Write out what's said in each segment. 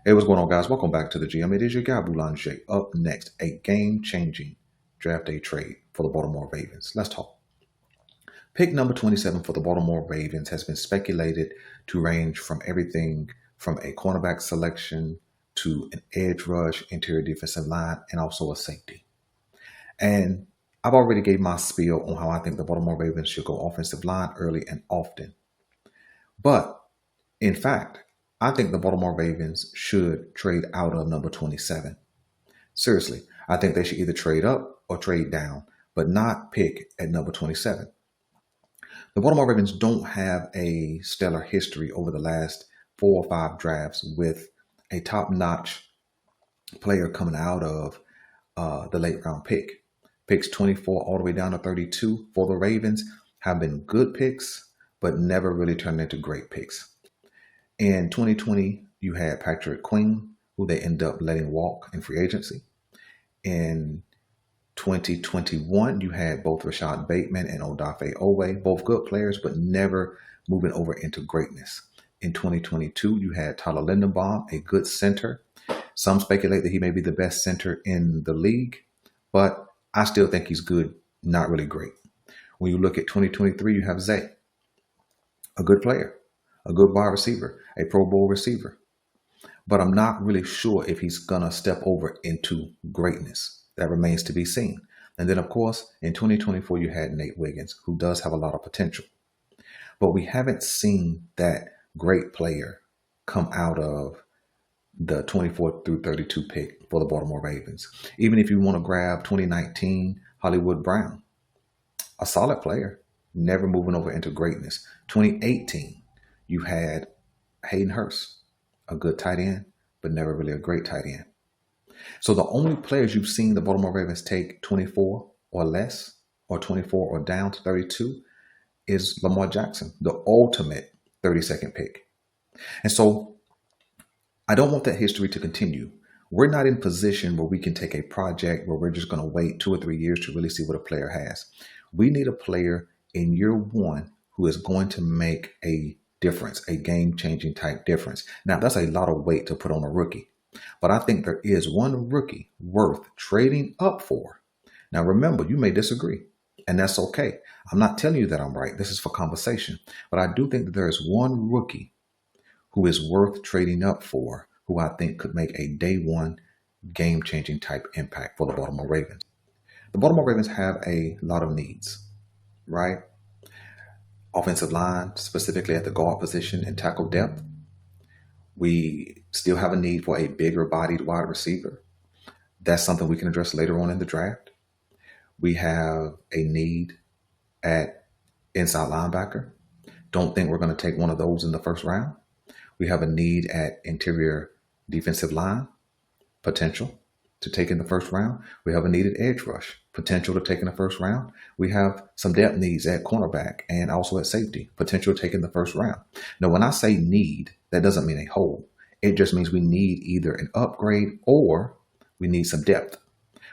Hey, what's going on, guys? Welcome back to the GM. It is your guy, Boulanger. Up next, a game-changing draft day trade for the Baltimore Ravens. Let's talk. Pick number 27 for the Baltimore Ravens has been speculated to range from everything from a cornerback selection to an edge rush, interior defensive line, and also a safety. And I've already gave my spiel on how I think the Baltimore Ravens should go offensive line early and often. But, in fact, I think the Baltimore Ravens should trade out of number 27. Seriously, I think they should either trade up or trade down, but not pick at number 27. The Baltimore Ravens don't have a stellar history over the last 4 or 5 drafts with a top-notch player coming out of the late round pick. Picks 24 all the way down to 32 for the Ravens have been good picks, but never really turned into great picks. In 2020, you had Patrick Queen, who they ended up letting walk in free agency. In 2021, you had both Rashad Bateman and Odafe Oweh, both good players, but never moving over into greatness. In 2022, you had Tyler Linderbaum, a good center. Some speculate that he may be the best center in the league, but I still think he's good, not really great. When you look at 2023, you have Zay, a good player, a good wide receiver, a Pro Bowl receiver. But I'm not really sure if he's going to step over into greatness. That remains to be seen. And then, of course, in 2024, you had Nate Wiggins, who does have a lot of potential. But we haven't seen that great player come out of the 24 through 32 pick for the Baltimore Ravens. Even if you want to grab 2019 Hollywood Brown, a solid player, never moving over into greatness. 2018, you had Hayden Hurst, a good tight end, but never really a great tight end. So the only players you've seen the Baltimore Ravens take 24 or less, or 24 or down to 32, is Lamar Jackson, the ultimate 32nd pick. And so I don't want that history to continue. We're not in position where we can take a project where we're just going to wait 2 or 3 years to really see what a player has. We need a player in year one who is going to make a difference, a game-changing type difference. Now, that's a lot of weight to put on a rookie, but I think there is one rookie worth trading up for. Now, remember, you may disagree, and that's okay. I'm not telling you that I'm right. This is for conversation, but I do think that there is one rookie who is worth trading up for, who I think could make a day one game-changing type impact for the Baltimore Ravens. The Baltimore Ravens have a lot of needs, right? Offensive line, specifically at the guard position and tackle depth. We still have a need for a bigger bodied wide receiver. That's something we can address later on in the draft. We have a need at inside linebacker. Don't think we're going to take one of those in the first round. We have a need at interior defensive line, potential to take in the first round. We have a need at edge rush, potential to take in the first round. We have some depth needs at cornerback and also at safety, potential to take in the first round. Now, when I say need, that doesn't mean a hole. It just means we need either an upgrade or we need some depth.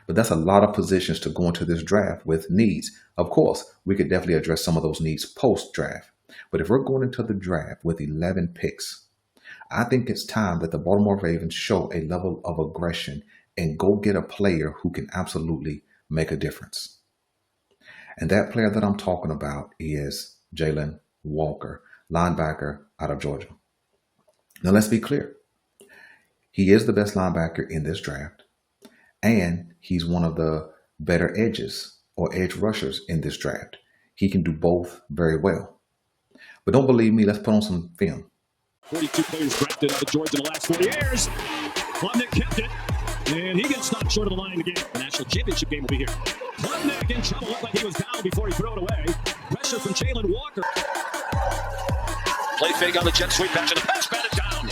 But that's a lot of positions to go into this draft with needs. Of course, we could definitely address some of those needs post-draft. But if we're going into the draft with 11 picks, I think it's time that the Baltimore Ravens show a level of aggression and go get a player who can absolutely make a difference. And that player that I'm talking about is Jalen Walker, linebacker out of Georgia. Now, let's be clear. He is the best linebacker in this draft, and he's one of the better edges or edge rushers in this draft. He can do both very well. But don't believe me, let's put on some film. 42 players drafted out of Georgia in the last 4 years. Klubnik kept it, and he gets stopped short of the line again. The national championship game will be here. Klubnik in trouble, looked like he was down before he threw it away. Pressure from Jalen Walker. Play fake on the jet sweep pass, and the pass batted down.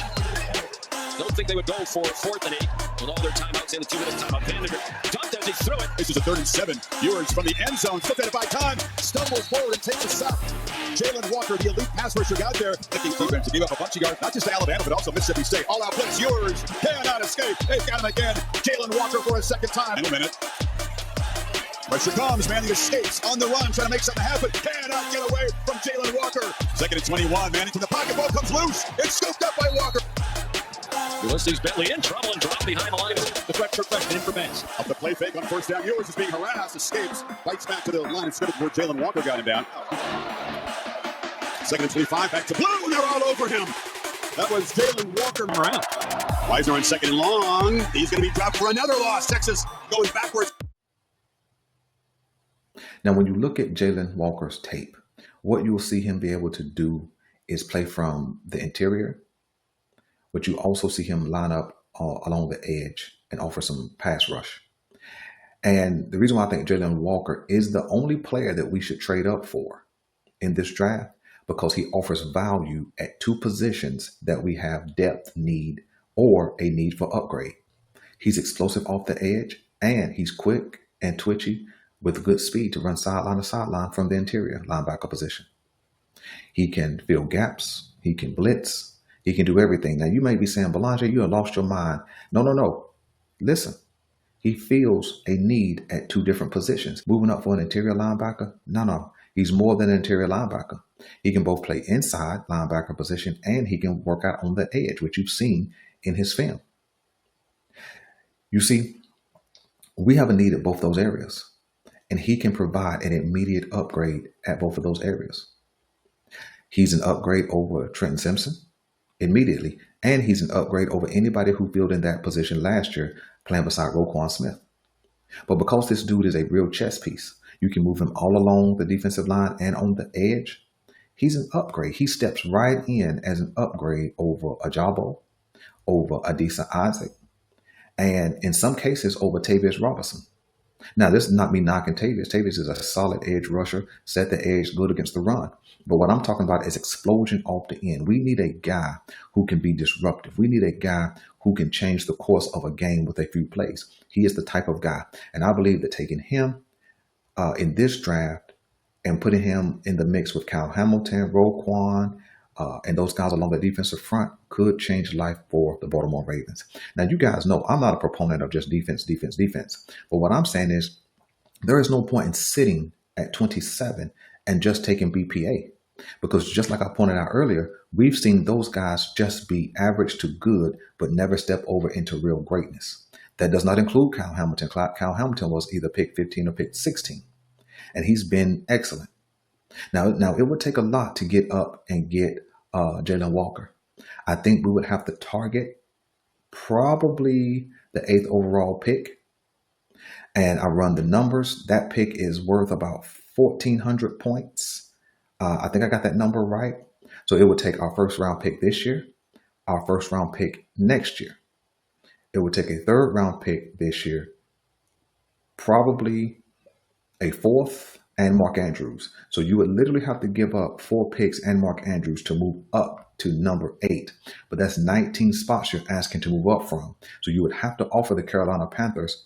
Don't think they would go for 4th and 8 with all their timeouts and the 2 minutes timeout. Vanderbilt dumped as he threw it. This is a 3rd and 7. Ewers from the end zone, flipped it by time, stumbles forward and takes a stop. Jalen Walker, the elite pass rusher out there, looking for them to give up a bunch of yards, not just to Alabama, but also Mississippi State. All out blitz, Ewers cannot escape. They've got him again. Jalen Walker for a second time. In a minute. Pressure comes, Manning escapes on the run, trying to make something happen. Cannot get away from Jalen Walker. 2nd and 21, Manning from the pocket, ball comes loose. It's scooped up by Walker. Ulysses Bentley in trouble and dropped behind the line. The threat perfection in for Benz. Up the play fake on first down. Ewers is being harassed, escapes, bites back to the line of scrimmage where Jalen Walker got him down. Second and 25, back to Blue, and they're all over him. That was Jalen Walker around. Weisner on second and long. He's going to be dropped for another loss. Texas going backwards. Now, when you look at Jalen Walker's tape, what you'll see him be able to do is play from the interior, but you also see him line up along the edge and offer some pass rush. And the reason why I think Jalen Walker is the only player that we should trade up for in this draft, because he offers value at two positions that we have depth need or a need for upgrade. He's explosive off the edge, and he's quick and twitchy with good speed to run sideline to sideline from the interior linebacker position. He can fill gaps. He can blitz. He can do everything. Now, you may be saying, Belanger, you have lost your mind. No. Listen, he feels a need at two different positions. Moving up for an interior linebacker? No. He's more than an interior linebacker. He can both play inside linebacker position and he can work out on the edge, which you've seen in his film. You see, we have a need at both those areas, and he can provide an immediate upgrade at both of those areas. He's an upgrade over Trenton Simpson immediately, and he's an upgrade over anybody who filled in that position last year playing beside Roquan Smith. But because this dude is a real chess piece, you can move him all along the defensive line and on the edge. He's an upgrade. He steps right in as an upgrade over Ajabo, over Adisa Isaac, and in some cases over Tavius Robertson. Now, this is not me knocking Tavius. Tavius is a solid edge rusher, set the edge, good against the run. But what I'm talking about is explosion off the end. We need a guy who can be disruptive. We need a guy who can change the course of a game with a few plays. He is the type of guy. And I believe that taking him in this draft and putting him in the mix with Kyle Hamilton, Roquan, and those guys along the defensive front could change life for the Baltimore Ravens. Now, you guys know I'm not a proponent of just defense. But what I'm saying is there is no point in sitting at 27 and just taking BPA. Because just like I pointed out earlier, we've seen those guys just be average to good, but never step over into real greatness. That does not include Kyle Hamilton. Kyle Hamilton was either pick 15 or pick 16, and he's been excellent. Now it would take a lot to get up and get Jalen Walker. I think we would have to target probably the 8th overall pick. And I run the numbers. That pick is worth about 1,400 points. I think I got that number right. So it would take our first round pick this year, our first round pick next year. It would take a 3rd round pick this year, probably a 4th, and Mark Andrews. So you would literally have to give up 4 picks and Mark Andrews to move up to number 8. But that's 19 spots you're asking to move up from. So you would have to offer the Carolina Panthers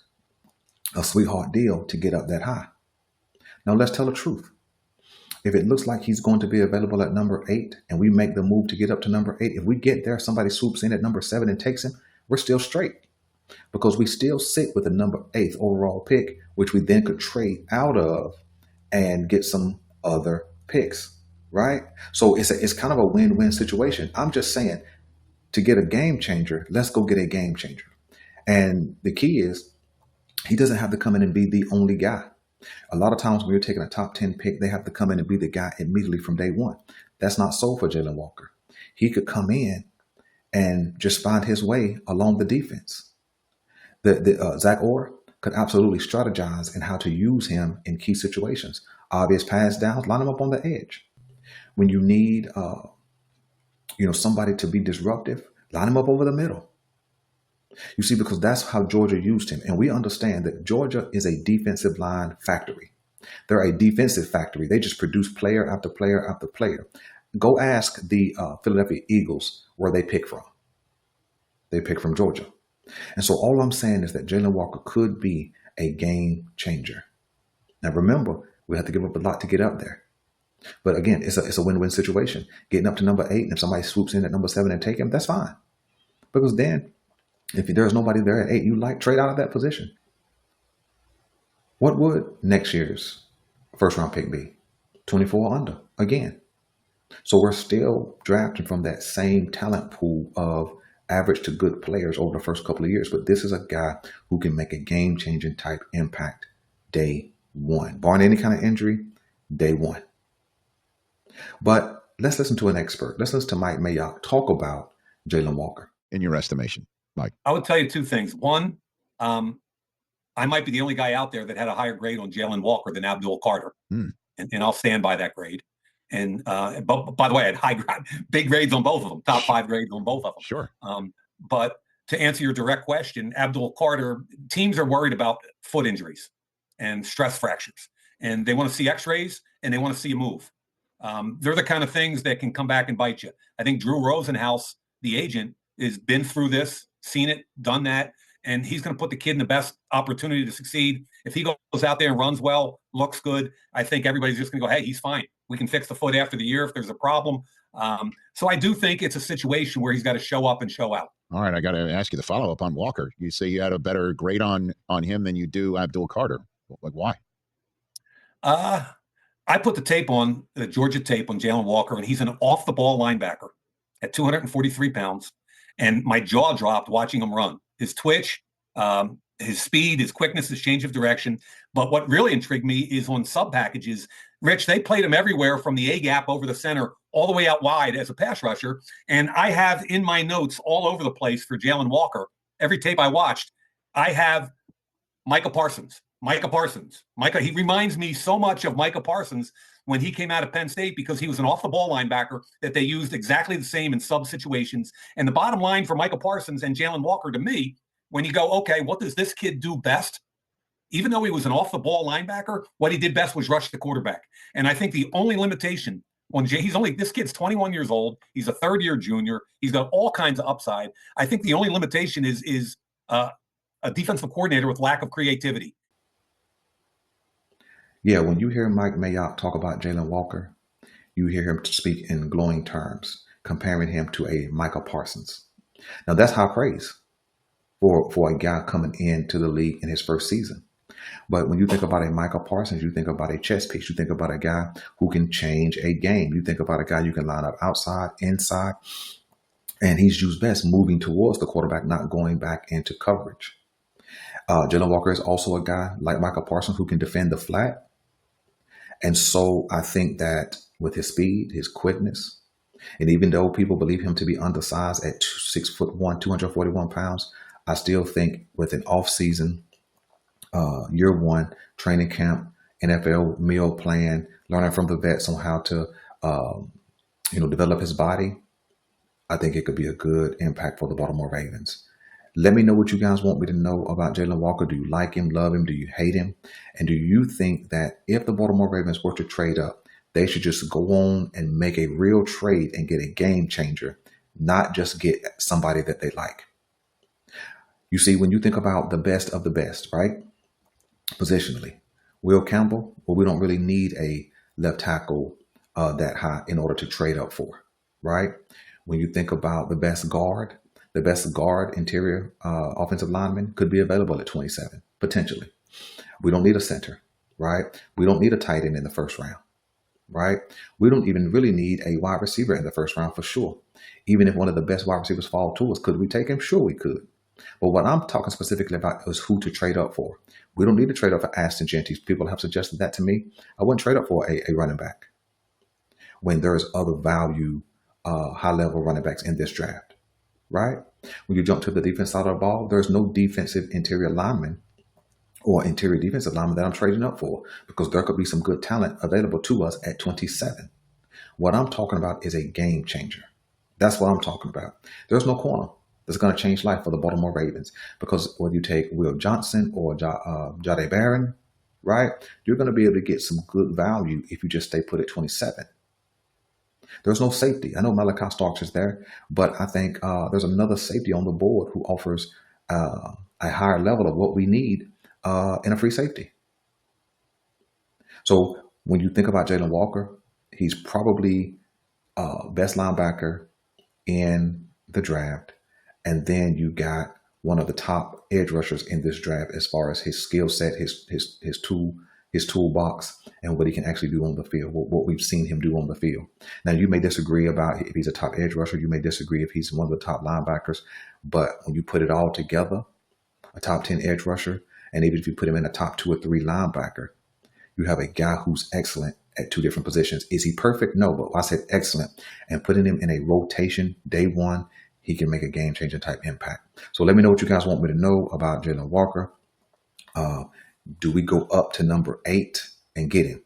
a sweetheart deal to get up that high. Now let's tell the truth. If it looks like he's going to be available at number 8 and we make the move to get up to number 8, if we get there, somebody swoops in at number 7 and takes him, we're still straight. Because we still sit with the number 8th overall pick, which we then could trade out of and get some other picks, right? So it's kind of a win-win situation. I'm just saying, to get a game changer, let's go get a game changer. And the key is, he doesn't have to come in and be the only guy. A lot of times when you're taking a top 10 pick, they have to come in and be the guy immediately from day one. That's not so for Jalen Walker. He could come in and just find his way along the defense. Zach Orr could absolutely strategize in how to use him in key situations. Obvious pass downs, line him up on the edge. When you need, somebody to be disruptive, line him up over the middle. You see, because that's how Georgia used him. And we understand that Georgia is a defensive line factory. They're a defensive factory. They just produce player after player after player. Go ask the Philadelphia Eagles where they pick from. They pick from Georgia. And so all I'm saying is that Jalen Walker could be a game changer. Now, remember, we have to give up a lot to get up there. But again, it's a win-win situation. Getting up to number 8, and if somebody swoops in at number 7 and take him, that's fine. Because then, if there's nobody there at 8, you trade out of that position. What would next year's first round pick be? 24 under again. So we're still drafting from that same talent pool of average to good players over the first couple of years, but this is a guy who can make a game-changing type impact day one, barring any kind of injury, day one. But let's listen to an expert. Let's listen to Mike Mayock talk about Jalen Walker. In your estimation, Mike? I would tell you two things. One, I might be the only guy out there that had a higher grade on Jalen Walker than Abdul Carter, and I'll stand by that grade. And but by the way, I had big grades on both of them, top 5 grades on both of them. Sure. But to answer your direct question, Abdul Carter, teams are worried about foot injuries and stress fractures, and they want to see X-rays and they want to see a move. They're the kind of things that can come back and bite you. I think Drew Rosenhaus, the agent, has been through this, seen it, done that, and he's going to put the kid in the best opportunity to succeed. If he goes out there and runs well, looks good, I think everybody's just going to go, hey, he's fine. We can fix the foot after the year if there's a problem. So I do think it's a situation where he's got to show up and show out. All right, I got to ask you the follow-up on Walker. You say you had a better grade on him than you do Abdul Carter. Like, why? I put the tape on, the Georgia tape on Jalen Walker, and he's an off-the-ball linebacker at 243 pounds. And my jaw dropped watching him run. His twitch, his speed, his quickness, his change of direction. But what really intrigued me is on sub packages. Rich, they played him everywhere from the A-gap over the center all the way out wide as a pass rusher. And I have in my notes all over the place for Jalen Walker, every tape I watched, I have Micah Parsons. He reminds me so much of Micah Parsons when he came out of Penn State, because he was an off-the-ball linebacker that they used exactly the same in sub situations. And the bottom line for Micah Parsons and Jalen Walker, to me, when you go, okay, what does this kid do best? Even though he was an off-the-ball linebacker, what he did best was rush the quarterback. And I think the only limitation on this kid's 21 years old. He's a third-year junior. He's got all kinds of upside. I think the only limitation is a defensive coordinator with lack of creativity. Yeah, when you hear Mike Mayock talk about Jalen Walker, you hear him speak in glowing terms, comparing him to a Micah Parsons. Now, that's high praise for a guy coming into the league in his first season. But when you think about a Micah Parsons, you think about a chess piece. You think about a guy who can change a game. You think about a guy you can line up outside, inside, and he's used best moving towards the quarterback, not going back into coverage. Jalen Walker is also a guy like Micah Parsons who can defend the flat. And so I think that with his speed, his quickness, and even though people believe him to be undersized at 6'1", 241 pounds, I still think with an off-season, year one, training camp, NFL meal plan, learning from the vets on how to, develop his body, I think it could be a good impact for the Baltimore Ravens. Let me know what you guys want me to know about Jalen Walker. Do you like him, love him? Do you hate him? And do you think that if the Baltimore Ravens were to trade up, they should just go on and make a real trade and get a game changer, not just get somebody that they like? You see, when you think about the best of the best, right? Positionally, Will Campbell, well, we don't really need a left tackle that high in order to trade up for, right? When you think about the best guard interior offensive lineman could be available at 27, potentially. We don't need a center, right? We don't need a tight end in the first round, right? We don't even really need a wide receiver in the first round for sure. Even if one of the best wide receivers fall to us, could we take him? Sure, we could. But what I'm talking specifically about is who to trade up for. We don't need to trade up for Ashton Jeanty. People have suggested that to me. I wouldn't trade up for a running back when there's other value, high-level running backs in this draft, right? When you jump to the defense side of the ball, there's no defensive interior lineman or interior defensive lineman that I'm trading up for, because there could be some good talent available to us at 27. What I'm talking about is a game changer. That's what I'm talking about. There's no corner that's going to change life for the Baltimore Ravens, because whether you take Will Johnson or Jahdae Barron, right, you're going to be able to get some good value if you just stay put at 27. There's no safety. I know Malachi Starks is there, but I think there's another safety on the board who offers a higher level of what we need in a free safety. So when you think about Jalen Walker, he's probably best linebacker in the draft. And then you got one of the top edge rushers in this draft as far as his skill set, his tool his toolbox, and what he can actually do on the field, what we've seen him do on the field. Now, you may disagree about if he's a top edge rusher. You may disagree if he's one of the top linebackers. But when you put it all together, a top 10 edge rusher, and even if you put him in a top 2 or 3 linebacker, you have a guy who's excellent at 2 different positions. Is he perfect? No, but I said excellent. And putting him in a rotation day one, he can make a game-changing type impact. So let me know what you guys want me to know about Jalen Walker. Do we go up to number 8 and get him?